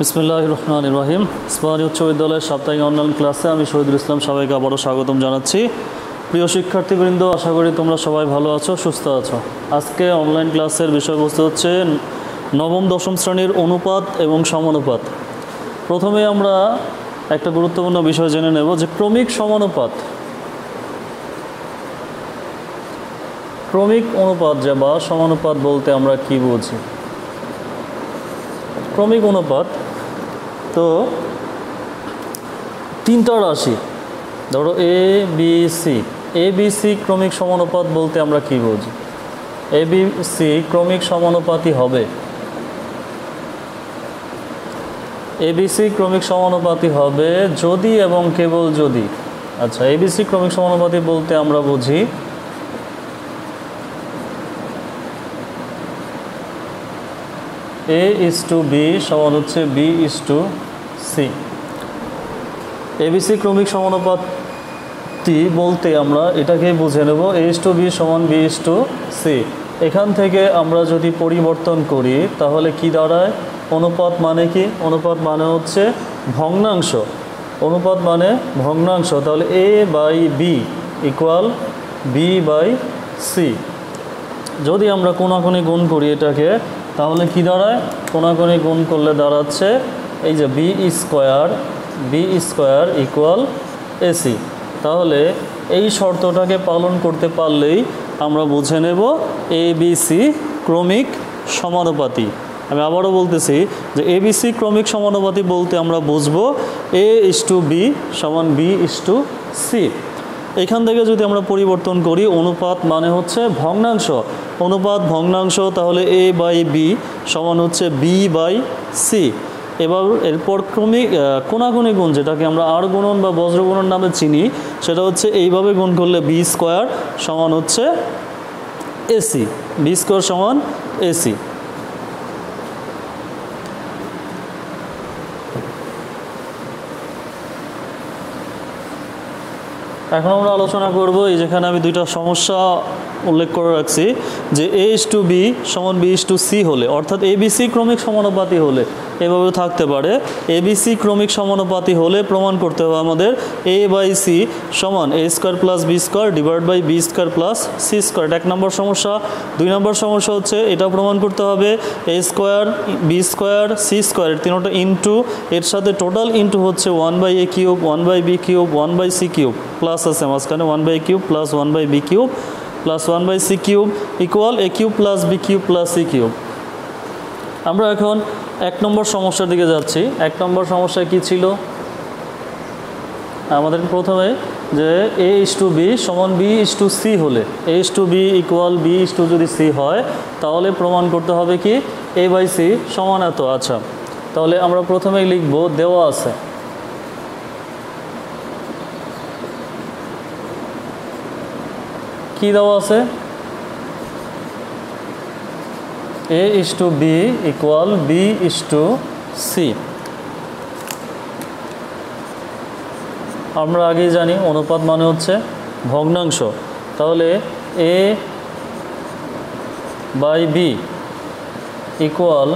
বিসমিল্লাহির রহমানির রহিম। ইসলামী উচ্চ বিদ্যালয়ের সাপ্তাহিক অনলাইন ক্লাসে আমি শহীদুল ইসলাম সবাইকে আবারও স্বাগতম জানাচ্ছি। প্রিয় শিক্ষার্থীবৃন্দ, আশা করি তোমরা সবাই ভালো আছো, সুস্থ আছো। আজকে অনলাইন ক্লাসের বিষয়বস্তু হচ্ছে নবম দশম শ্রেণীর অনুপাত এবং সমানুপাত। প্রথমে আমরা একটা গুরুত্বপূর্ণ বিষয় জেনে নেব যে ক্রমিক সমানুপাত। ক্রমিক অনুপাত বা সমানুপাত বলতে আমরা কি বুঝি? ক্রমিক অনুপাত তো তিনটা রাশি, ধরো এ বি সি ক্রমিক সমানুপাত বলতে আমরা কি বুঝি? এ বি সি ক্রমিক সমানুপাতই হবে। এবিসি ক্রমিক সমানুপাতই হবে যদি এবং কেবল যদি। আচ্ছা, এবিসি ক্রমিক সমানুপাতি বলতে আমরা বুঝি A:B সমান হচ্ছে B:C। এবিসি ক্রমিক সমানুপাতি বলতে আমরা এটাকে বুঝে নেব A:B সমান B:C। এখান থেকে আমরা যদি পরিবর্তন করি তাহলে কি দাঁড়ায়? অনুপাত মানে কি? অনুপাত মানে হচ্ছে ভগ্নাংশ। অনুপাত মানে ভগ্নাংশ। তাহলে A/B ইকুয়াল B/C। যদি আমরা কোনাকুনি গুণ করি এটাকে, তাহলে কি দাঁড়ায়? কোনাকুনি গুণ করলে দাঁড়াচ্ছে এই যে B² ইকুয়াল AC। তাহলে এই শর্তটাকে পালন করতে পারলেই আমরা বুঝে নেব ABC ক্রমিক সমানুপাতি। আমি আবারও বলতেছি যে ABC ক্রমিক সমানুপাতি বলতে আমরা বুঝবো A:B সমান B:C। এখান থেকে যদি আমরা পরিবর্তন করি, অনুপাত মানে হচ্ছে ভগ্নাংশ। অনুপাত ভগ্নাংশ, তাহলে A/B সমান হচ্ছে B/C। এরপর ক্রমিক কোনাকুনি গুণ, যেটাকে আমরা আর গুণন বা বজ্রগুণন নামে চিনি, সেটা হচ্ছে এইভাবে গুণ করলে B² সমান হচ্ছে AC। B² সমান AC। এখন আমরা আলোচনা করব এই যেখানে আমি দুইটা সমস্যা উল্লেখ করে রাখছি যে A:B সমান B:C হলে, অর্থাৎ ABC ক্রমিক সমানুপাতি হলে এভাবে থাকতে পারে। ABC ক্রমিক সমানুপাতি হলে প্রমাণ করতে হবে আমাদের A/C সমান A² plus B² divide by B² plus C²। এক নম্বর সমস্যা। দুই নম্বর সমস্যা হচ্ছে এটা প্রমাণ করতে হবে A² B² C² এর তিনটা ইন্টু, এর সাথে টোটাল ইন্টু হচ্ছে 1/A³ 1/B³ 1/C³ প্লাস আছে মাঝখানে 1/A³ plus 1/B³ plus 1/C³ equal A³ plus B³ plus C³ আমরা এখন এক নম্বর সমস্যার দিকে যাচ্ছি। এক নম্বর সমস্যা কি ছিল? আমাদের প্রথমে যে A:B সমান B:C হলে, A:B ইকুয়াল B যদি C হয়, তাহলে প্রমাণ করতে হবে কি A/C সমান এত। আচ্ছা, তাহলে আমরা প্রথমেই লিখব, দেওয়া আছে কি দেওয়া আছে? A:B equal B:C। আমরা আগেই জানি অনুপাত মানে হচ্ছে ভগ্নাংশ। তাহলে A/B equal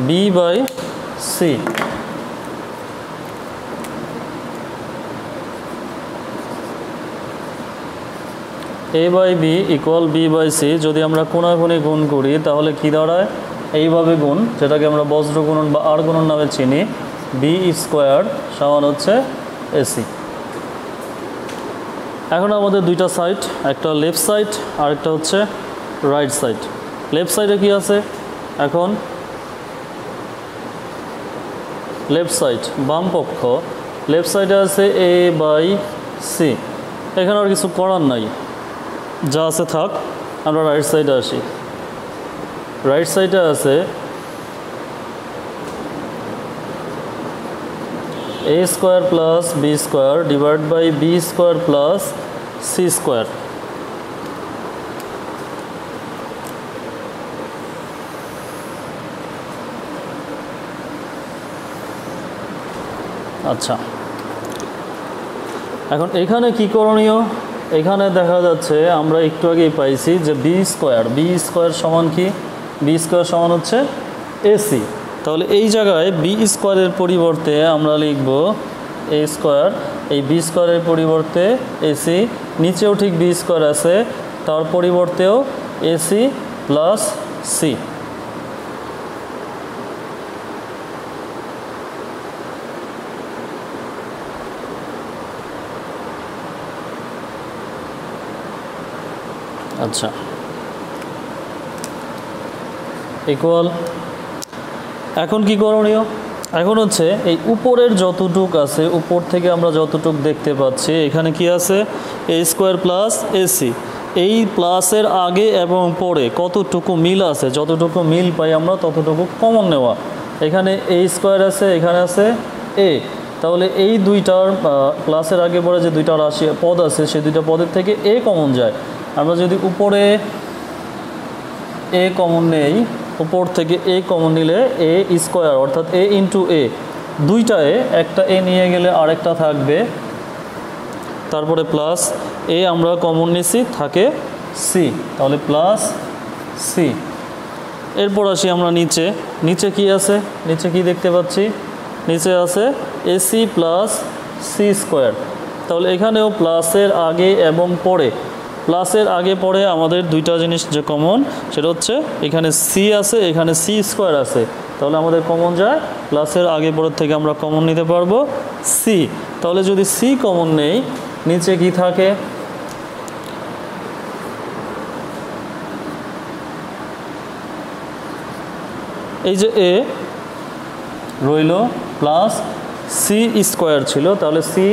B/C। A/B equal B/C। যদি আমরা কোনাকুনি গুণ করি তাহলে কি দাঁড়ায়? এইভাবে গুণ, যেটাকে আমরা বজ্র গুণন বা আর গুণন নামে চিনি, B² সমান হচ্ছে AC। এখন আমাদের দুইটা সাইড, একটা লেফট সাইড আর একটা হচ্ছে রাইট সাইড। লেফট সাইডে কি আছে? এখন লেফট সাইড বাম পক্ষ, লেফট সাইডে আছে A/C। এখানে আর কিছু করার নাই, যা আছে থাক। আমরা রাইট সাইডে আসি। রাইট সাইডে আছে A² plus B² divide by B² plus C²। আচ্ছা, এখন এখানে কি করণীয়? এখানে দেখা যাচ্ছে আমরা একটু আগেই পাইছি যে B² সমান কি? B² সমান হচ্ছে এসি। তাহলে এই জায়গায় বি স্কোয়ারের পরিবর্তে আমরা লিখব এ স্কোয়ার, এই বি স্কোয়ারের পরিবর্তে এসি, নিচেও ঠিক বি স্কোয়ার আছে, তার পরিবর্তেও এসি প্লাস সি। আচ্ছা, ইকুয়াল। এখন কি করণীয়? এখন হচ্ছে এই উপরের যতটুক আছে, উপর থেকে আমরা যতটুক দেখতে পাচ্ছি এখানে কি আছে, এ স্কোয়ার প্লাস এসি, এই প্লাসের আগে এবং পরে কতটুকু মিল আছে, যতটুকু মিল পাই আমরা ততটুকু কমন নেওয়া। এখানে এ স্কোয়ার আছে, এখানে আছে এ, তাহলে এই দুইটার প্লাসের আগে পরে যে দুইটা রাশি পদ আছে সেই দুইটা পদের থেকে এ কমন যায়। আমরা যদি উপরে এ কমন নেই, উপর থেকে এ কমন নিলে এ স্কোয়ার অর্থাৎ এ ইন্টু এ, দুইটায় একটা এ নিয়ে গেলে আরেকটা থাকবে, তারপরে প্লাস এ আমরা কমন নিছি, থাকে সি, তাহলে প্লাস সি। এরপর আসি আমরা নিচে, নিচে কি আছে, নিচে কি দেখতে পাচ্ছি, নিচে আছে এসি প্লাস সি স্কোয়ার। তাহলে এখানেও প্লাসের আগে এবং পরে, প্লাসের আগে পরে আমাদের দুইটা জিনিস যে কমন, সেটা হচ্ছে এখানে সি আছে, এখানে সি স্কোয়ার আছে, তাহলে আমাদের কমন যায়, প্লাসের আগে পরের থেকে আমরা কমন নিতে পারবো সি। তাহলে যদি সি কমন নেই, নিচে কি থাকে, এই যে এ রইল প্লাস সি স্কোয়ার ছিল, তাহলে সি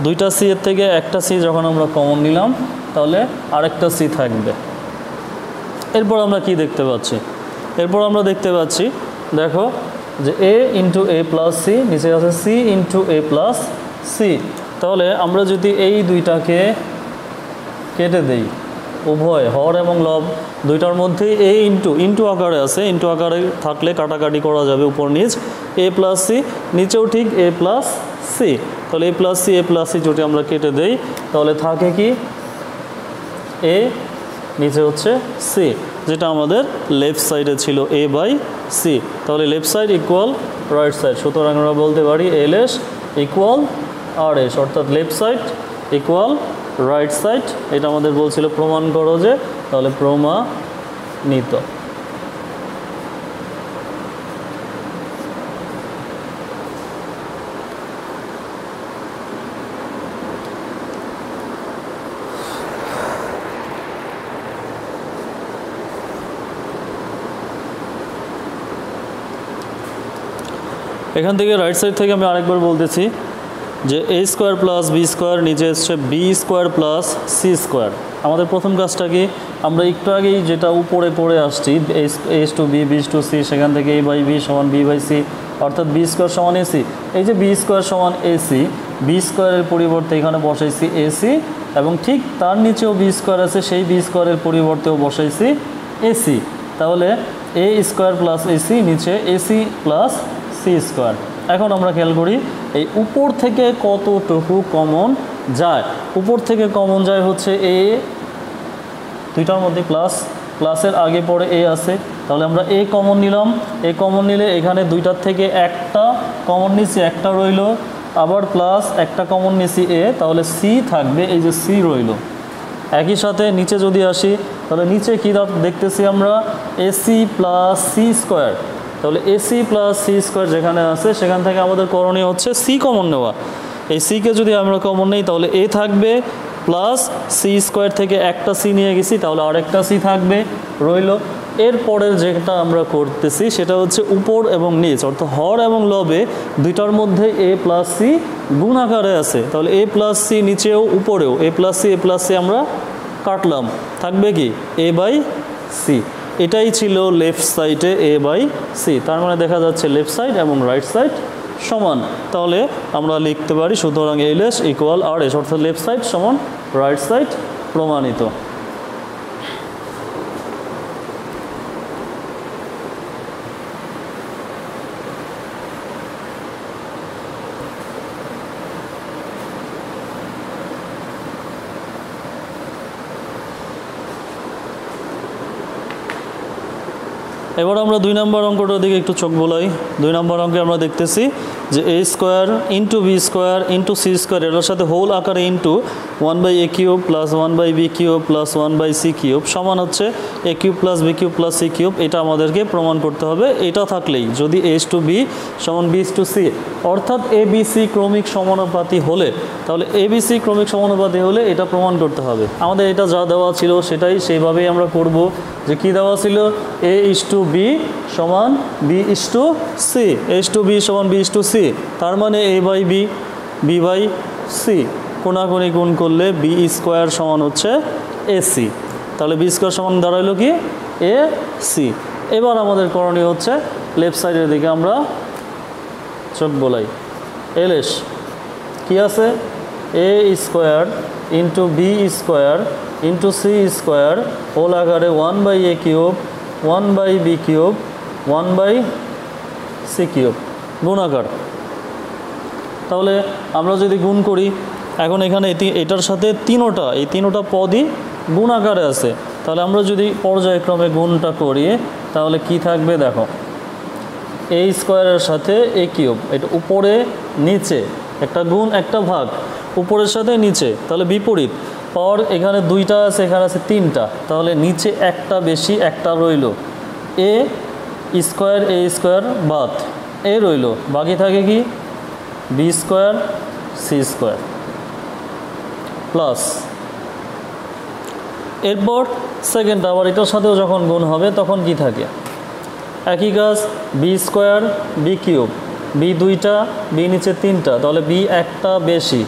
দুইটা সি এর থেকে একটা সি যখন আমরা কমন নিলাম তাহলে আরেকটা সি থাকবে। এরপর আমরা কি দেখতে পাচ্ছি, এরপর আমরা দেখতে পাচ্ছি দেখো যে এ ইন্টু এ প্লাস সি, নিচে আছে সি ইন্টু এ প্লাস সি। তাহলে আমরা যদি এই দুইটাকে কেটে দেই, উভয় হর এবং লব দুইটার মধ্যেই এ ইন্টু আকারে আছে, ইন্টু আকারে থাকলে কাটাকাটি করা যাবে উপর নিচ, এ প্লাস সি, নিচেও ঠিক এ প্লাস সি। তাহলে এ প্লাস সি যদি আমরা কেটে দেই তাহলে থাকে কি এ, নিচে হচ্ছে সি, যেটা আমাদের লেফট সাইডে ছিল এ বাই সি। তাহলে left side equal right side, সুতরাং আমরা বলতে পারি এল এস ইকুয়াল আর এস, অর্থাৎ left side equal right side. এটা আমাদের বলছিল প্রমাণ করো যে, তাহলে প্রমাণিত। এখান থেকে রাইট সাইড থেকে আমি আরেকবার বলতেছি যে A square plus B square, নিচে এসছে B square plus C square. আমাদের প্রথম কাজটা কি, আমরা একটু আগেই যেটা উপরে করে আসছি is to B, B to C, সেখান থেকে এ বাই বি সমান বি বাই সি, অর্থাৎ বি স্কোয়ার সমান এসি। এই যে বি স্কোয়ার সমান এসি, বি স্কোয়ারের পরিবর্তে এখানে বসাইছি এসি, এবং ঠিক তার নিচেও বি স্কোয়ার আছে, সেই বি স্কোয়ারের পরিবর্তেও বসাইছি এসি। তাহলে এ স্কোয়ার প্লাস এসি, নিচে এসি প্লাস সি স্কোয়ার। এখন আমরা খেয়াল করি এই উপর থেকে কতটুকু কমন যায়। উপর থেকে কমন যায় হচ্ছে এ, দুইটার মধ্যে প্লাসের আগে পরে এ আছে, তাহলে আমরা এ কমন নিলাম, এ কমন নিলে এখানে দুইটার থেকে একটা কমন নিচ্ছি, একটা রইল, আবার প্লাস একটা কমন নিচ্ছি এ, তাহলে সি থাকবে, এই যে সি রইল। একই সাথে নিচে যদি আসি তাহলে নিচে কী দেখতেছি আমরা, এসি প্লাস সি স্কোয়ার। তাহলে এসি প্লাস সি স্কোয়ার যেখানে আছে সেখান থেকে আমাদের করণীয় হচ্ছে সি কমন নেওয়া। এই সিকে যদি আমরা কমন নেই তাহলে এ থাকবে, প্লাস সি স্কোয়ার থেকে একটা সি নিয়ে গেছি, তাহলে আরেকটা সি থাকবে রইল। এরপরের যেটা আমরা করতেছি সেটা হচ্ছে উপর এবং নিচ, অর্থাৎ হর এবং লবে দুইটার মধ্যে এ প্লাস সি গুণ আকারে আছে, তাহলে এ প্লাস সি নিচেও উপরেও এ প্লাস সি আমরা কাটলাম, থাকবে কি এ বাই সি। এটাই ছিল লেফট সাইডে এ বাই সি, তার মানে দেখা যাচ্ছে লেফট সাইড এবং রাইট সাইড সমান। তাহলে আমরা লিখতে পারি সুতরাং এল এস ইকুয়াল আর এস, অর্থাৎ লেফট সাইড সমান রাইট সাইড, প্রমাণিত। এবার আমরা 2 নম্বর অঙ্কটার দিকে একটু চোখ বোলাই। 2 নম্বর অঙ্কে আমরা দেখতেছি যে a square into B square into C square এটার সাথে হোল আকারে into 1/a cube plus 1/b cube plus 1/c cube সমান হচ্ছে a cube plus b cube plus c cube. এটা আমাদেরকে প্রমাণ করতে হবে। এটা থাকলেই যদি a/b সমান b/c অর্থাৎ abc ক্রমিক সমানুপাতি হলে, তাহলে abc ক্রমিক সমানুপাতি হলে এটা প্রমাণ করতে হবে। আমাদের এটা যা দেওয়া ছিল সেটাই সেইভাবেই আমরা করব। যে কি দেওয়া ছিল a/b সমান b/c, a/b সমান b/c, তার মানে a/b b/c কোণাকুণি গুণ করলে b স্কোয়ার সমান হচ্ছে ac। তাহলে b স্কোয়ার সমান দাঁড়াইলো কি ac। এবার আমাদের করণীয় হচ্ছে লেফট সাইডের দিকে আমরা চোখ বোলাই। এলএস কি আছে a square into B square into C square whole আকারে 1/a cube 1/b cube 1/c cube গুণাকার। তাহলে আমরা যদি গুণ করি, এখন এখানে এটার সাথে এই তিনোটা পদই গুণ আকারে আছে। তাহলে আমরা যদি পর্যায়ক্রমে গুণটা করি তাহলে কি থাকবে দেখো, a স্কোয়ারের সাথে a কিউব, এটা উপরে নিচে একটা গুণ একটা ভাগ, উপরের সাথে নিচে, তাহলে বিপরীত পাওয়ার এখানে 2টা আছে এখানে আছে 3টা, তাহলে নিচে একটা বেশি একটা রইল, a স্কোয়ার বাদ এ রইল, বাকি থাকে কি b square c square plus. এরপর সেকেন্ড আবার এটার সাথেও যখন গুণ হবে তখন কি থাকে একই কাজ, b square b cube, b 2টা b নিচে 3টা, তাহলে b একটা বেশি,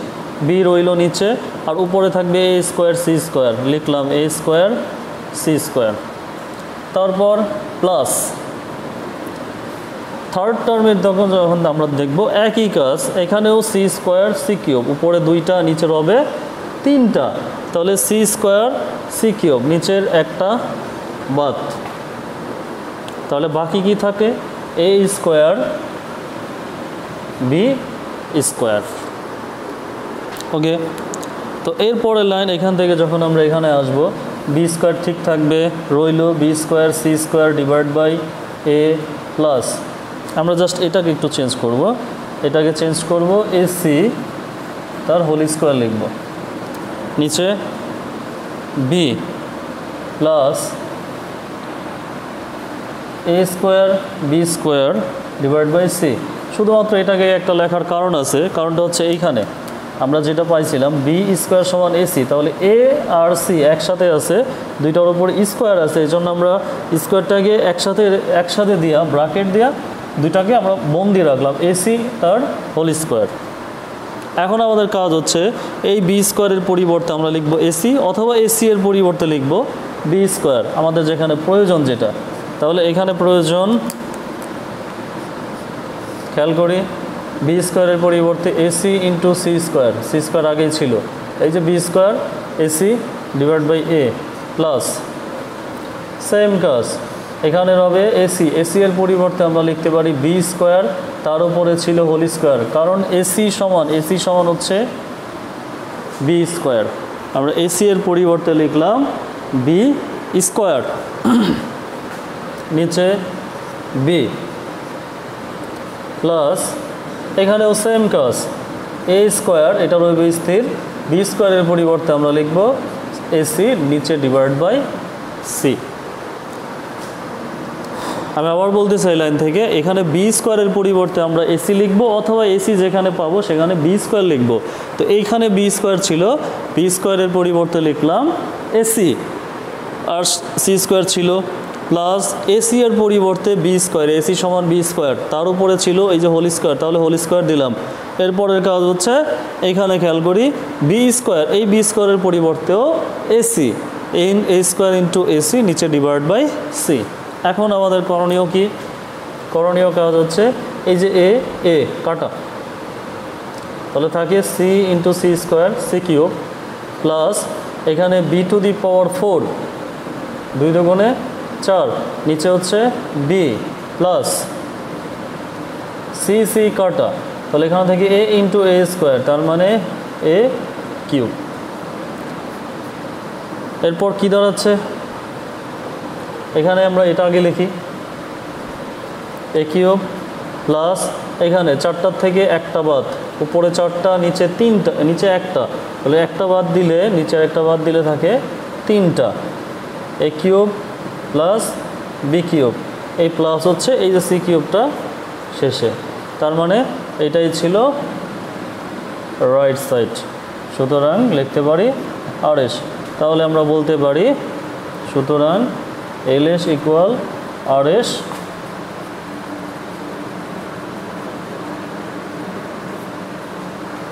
b রইল নিচে, আর উপরে থাকবে a স্কোয়ার c স্কোয়ার, লিখলাম a স্কোয়ার c স্কোয়ার। তারপর প্লাস থার্ড টার্মের যখন আমরা দেখব একই কাজ, এখানেও c স্কোয়ার c কিউব, উপরে 2টা নিচের হবে 3টা, তাহলে c স্কোয়ার c কিউব নিচের একটা বাদ, তাহলে বাকি কি থাকে a স্কোয়ার b স্কোয়ার। ওকে, তো এরপরের লাইন এখান থেকে যখন আমরা এখানে আসব, b স্কোয়ার ঠিক থাকবে, রইল b square c square divide by a plus, আমরা জাস্ট এটাকে একটু চেঞ্জ করব, এটাকে চেঞ্জ করব ac তার হোল স্কোয়ার লিখব, নিচে b plus a square b square divide by c। শুধুমাত্র এটাকে একটা লেখার কারণ আছে, কারণটা হচ্ছে এইখানে আমরা যেটা পাইছিলাম b স্কোয়ার সমান ac, তাহলে a আর c একসাথে আছে, দুইটার উপর স্কোয়ার আছে, এই জন্য আমরা স্কোয়ারটাকে একসাথে দিয়া ব্র্যাকেট দিয়া দুইটাকে আমরা বন্দি রাখলাম, ac তার হোল স্কোয়ার। এখন আমাদের কাজ হচ্ছে এই b স্কোয়ারের পরিবর্তে আমরা লিখব ac, অথবা ac এর পরিবর্তে লিখব b স্কোয়ার, আমাদের যেখানে প্রয়োজন যেটা। তাহলে এখানে প্রয়োজন খেয়াল করি, b স্কোয়ারের পরিবর্তে ac into c square, c square আগেই ছিল, এই যে b square ac divide by a plus, same কাজ এখানে হবে ac এর পরিবর্তে আমরা লিখতে পারি b স্কোয়ার, তার উপরে ছিল হোল স্কোয়ার, কারণ ac সমান হচ্ছে b স্কোয়ার, আমরা ac এর পরিবর্তে লিখলাম b স্কোয়ার, নিচে b প্লাস, এখানেও সেম কাজ, a স্কোয়ার এটা রইবে স্থির, b স্কোয়ারের পরিবর্তে আমরা লিখব ac নিচে ডিভাইড বাই c। আমি আবার বলতে চাই লাইন থেকে, এখানে b স্কোয়ারের পরিবর্তে আমরা ac লিখব, অথবা ac যেখানে পাবো সেখানে b স্কোয়ার লিখব। তো এইখানে b স্কোয়ার ছিল, b স্কোয়ারের পরিবর্তে লিখলাম ac, আর c স্কোয়ার ছিল, প্লাস ac এর পরিবর্তে b স্কোয়ার, ac সমান b স্কোয়ার, তার উপরে ছিল এই যে হোল স্কোয়ার, তাহলে হোল স্কোয়ার দিলাম। এরপরের কাজ হচ্ছে এইখানে খেয়াল করি b স্কোয়ার, এই b স্কোয়ারের পরিবর্তেও ac, a square into ac নিচে ডিভাইড বাই c। এখন আমাদের করণীয় কাজ হচ্ছে এই যে a কাটা, তাহলে থাকে c into c square c cube plus এখানে b টু দি পাওয়ার 4, 2 দুগুণে 4, নিচে হচ্ছে b প্লাস c কাটা, তাহলে এখানে থেকে a ইন্টু a স্কোয়ার, তার মানে a কিউব। এরপর কি দাঁড়াচ্ছে, এখানে আমরা এটা আগে লিখি, এ কিউব প্লাস এখানে 4টার থেকে একটা বাদ, উপরে 4টা নিচে 3টা, নিচে একটা, তাহলে একটা বাদ দিলে নিচের একটা বাদ দিলে থাকে 3টা, এ কিউব প্লাস বি কিউব, এই প্লাস হচ্ছে এই যে সি কিউবটা শেষে, তার মানে এটাই ছিল রাইট সাইড। সুতরাং লিখতে পারি RS। তাহলে আমরা বলতে পারি সুতরাং LS ইকুয়াল RS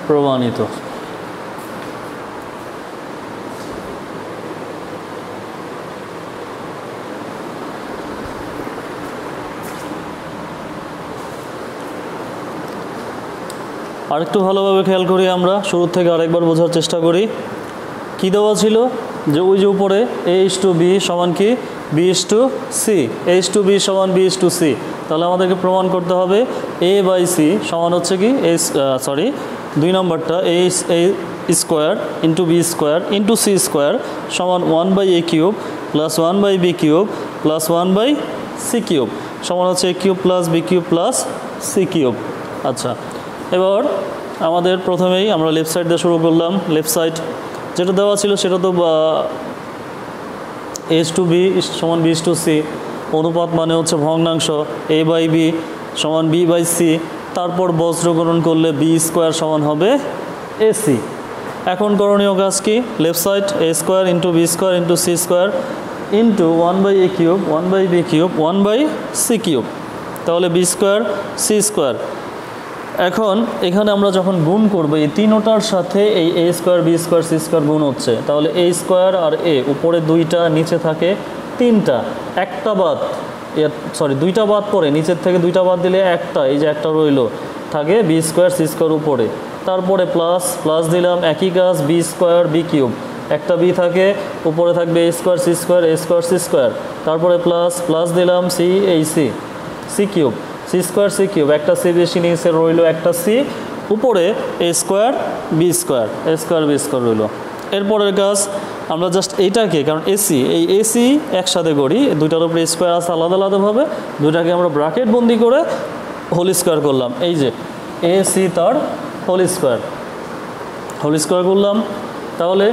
প্রমাণিত। আরেকটু ভালোভাবে খেয়াল করি, আমরা শুরু থেকে আরেকবার বোঝার চেষ্টা করি। কি দেওয়া ছিল যে ওই যে উপরে A/B সমান কি B/C, A/B সমান B/C, তাহলে আমাদেরকে প্রমাণ করতে হবে A/C সমান হচ্ছে কি দুই নম্বরটা A square into B square into C square সমান 1/A cube plus 1/B cube plus 1/C cube সমান হচ্ছে A cube plus B cube plus C cube. আচ্ছা, এবার আমাদের প্রথমেই আমরা লেফট সাইড দিয়ে শুরু করলাম। লেফট সাইড যেটা দেওয়া ছিল সেটা তো A/B সমান B/C, অনুপাত মানে হচ্ছে ভগ্নাংশ, A/B সমান B/C, তারপর বজ্রকরণ করলে B স্কোয়ার সমান হবে AC। এখন করণীয় কাজ কি, left side A square into B square into C square into 1/A cube 1/B cube 1/C cube, তাহলে B স্কোয়ার C স্কোয়ার। এখন এখানে আমরা যখন গুণ করব এই তিনোটার সাথে এই A square B square C square গুণ হচ্ছে, তাহলে A স্কোয়ার আর A উপরে 2টা নিচে থাকে 3টা, একটা বাদ দুইটা বাদ পরে নিচের থেকে 2টা বাদ দিলে একটা, এই যে একটা রইল থাকে B স্কোয়ার C স্কোয়ার উপরে, তারপরে প্লাস প্লাস দিলাম একই কাজ B স্কোয়ার B কিউব, একটা B থাকে উপরে থাকবে A square C square A square C square, তারপরে প্লাস প্লাস দিলাম C cube C square C cube, একটা C বেশি নিচে রইল একটা C, উপরে A square B square A square B square রইল। এরপরের কাজ আমরা জাস্ট এইটাকে, কারণ এই AC একসাথে করি, দুইটার উপরে স্কোয়ার আছে আলাদা আলাদাভাবে, দুইটাকে আমরা ব্র্যাকেট বন্দি করে হোল স্কোয়ার করলাম, এই যে AC তার হোল স্কোয়ার করলাম। তাহলে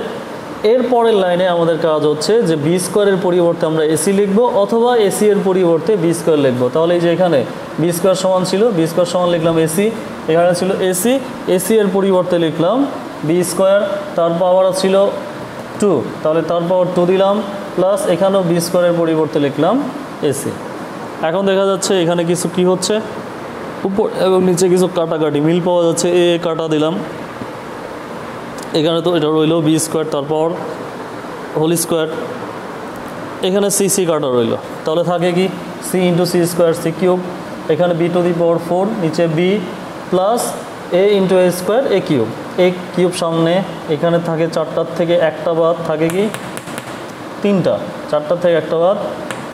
এর পরের লাইনে আমাদের কাজ হচ্ছে যে B স্কোয়ারের পরিবর্তে আমরা AC লিখব, অথবা AC এর পরিবর্তে B স্কোয়ার লিখব। তাহলে এই যে এখানে B স্কোয়ার সমান ছিল, B স্কোয়ার সমান লিখলাম AC, এখানে ছিল AC এর পরিবর্তে লিখলাম B স্কোয়ার, তার পাওয়ার ছিল 2, তাহলে তার পাওয়ার 2 দিলাম, প্লাস এখানেও B স্কোয়ারের পরিবর্তে লিখলাম AC। এখন দেখা যাচ্ছে এখানে কিছু কি হচ্ছে, উপর এবং নিচে কিছু কাটাকাটি মিল পাওয়া যাচ্ছে, এ কাটা দিলাম, এখানে তো এটা রইল B স্কোয়ার তারপর হোল স্কোয়ার, এখানে C কাটা রইল, তাহলে থাকে কি C into C square C cube, এখানে B টু দি পাওয়ার 4, নিচে B plus A into A square A cube সামনে, এখানে থাকে 4টার থেকে একটা বাদ থাকে কি 3টা, 4টার থেকে একটা বাদ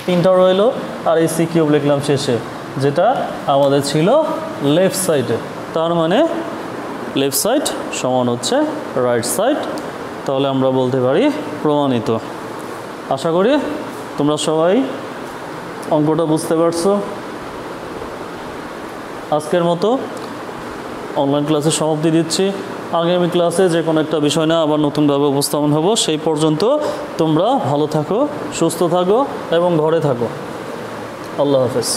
3টা রইল, আর এই C কিউব লিখলাম শেষে, যেটা আমাদের ছিল লেফট সাইডে, তার মানে লেফট সাইড সমান হচ্ছে রাইট সাইড। তাহলে আমরা বলতে পারি প্রমাণিত। আশা করি তোমরা সবাই অঙ্কটা বুঝতে পারছো। আজকের মতো অনলাইন ক্লাসের সমাপ্তি দিচ্ছি। আগামী ক্লাসে যে কোনো একটা বিষয় না আবার নতুনভাবে উপস্থাপন হব। সেই পর্যন্ত তোমরা ভালো থাকো, সুস্থ থাকো এবং ঘরে থাকো। আল্লাহ হাফেজ।